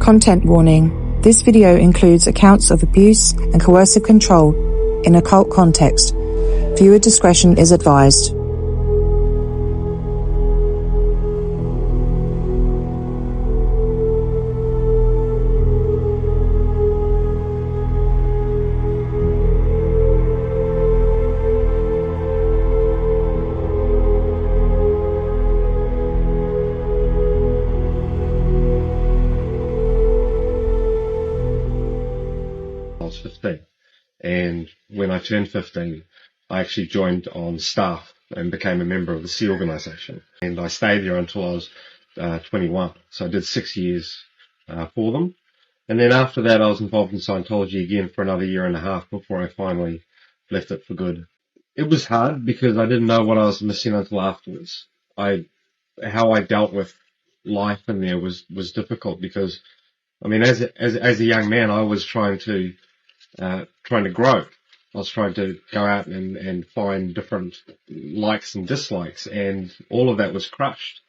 Content warning. This video includes accounts of abuse and coercive control in a cult context. Viewer discretion is advised. I was 15, and when I turned 15, I actually joined on staff and became a member of the Sea organisation, and I stayed there until I was 21. So I did 6 years for them, and then after that I was involved in Scientology again for another year and a half before I finally left it for good. It was hard because I didn't know what I was missing until afterwards. How I dealt with life in there was difficult because, I mean, as a young man, I was trying to grow. I was trying to go out and find different likes and dislikes, and all of that was crushed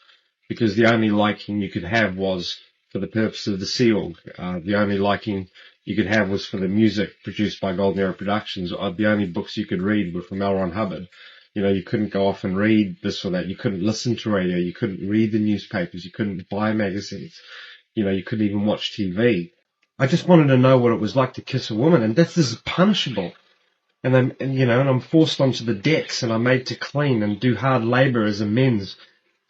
because the only liking you could have was for the purpose of the Sea Org. The only liking you could have was for the music produced by Golden Era Productions. The only books you could read were from L. Ron Hubbard. You know, you couldn't go off and read this or that. You couldn't listen to radio. You couldn't read the newspapers. You couldn't buy magazines. You know, you couldn't even watch TV. I just wanted to know what it was like to kiss a woman, and this is punishable. And I'm forced onto the decks, and I'm made to clean and do hard labour as amends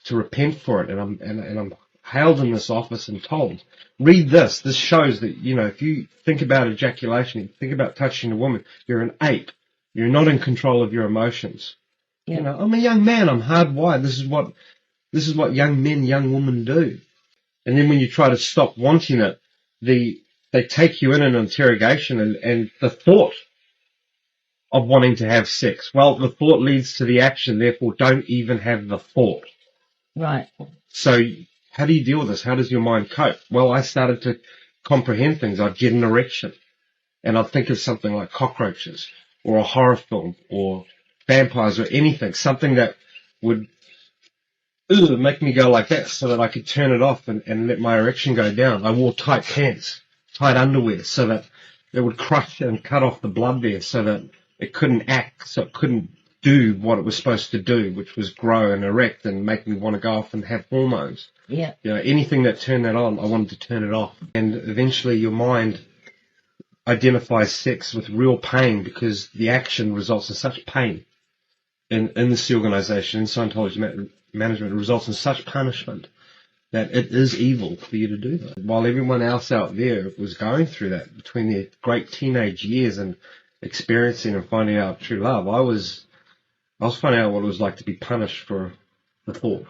to repent for it. And I'm hailed in this office and told, read this. This shows that, you know, if you think about ejaculation, you think about touching a woman, you're an ape. You're not in control of your emotions. Yeah. You know, I'm a young man. I'm hardwired. This is what young men, young women do. And then when you try to stop wanting it, they take you in an interrogation, and the thought of wanting to have sex, well, the thought leads to the action, therefore don't even have the thought. Right. So how do you deal with this? How does your mind cope? Well, I started to comprehend things. I'd get an erection, and I'd think of something like cockroaches or a horror film or vampires or anything, something that would make me go like that so that I could turn it off and let my erection go down. I wore tight pants, tight underwear, so that it would crush and cut off the blood there so that it couldn't act, so it couldn't do what it was supposed to do, which was grow and erect and make me want to go off and have hormones. Yeah. You know, anything that turned that on, I wanted to turn it off. And eventually your mind identifies sex with real pain because the action results in such pain. In the Sea organisation, in Scientology management, it results in such punishment that it is evil for you to do that. While everyone else out there was going through that between their great teenage years and experiencing and finding out true love, I was finding out what it was like to be punished for the thought.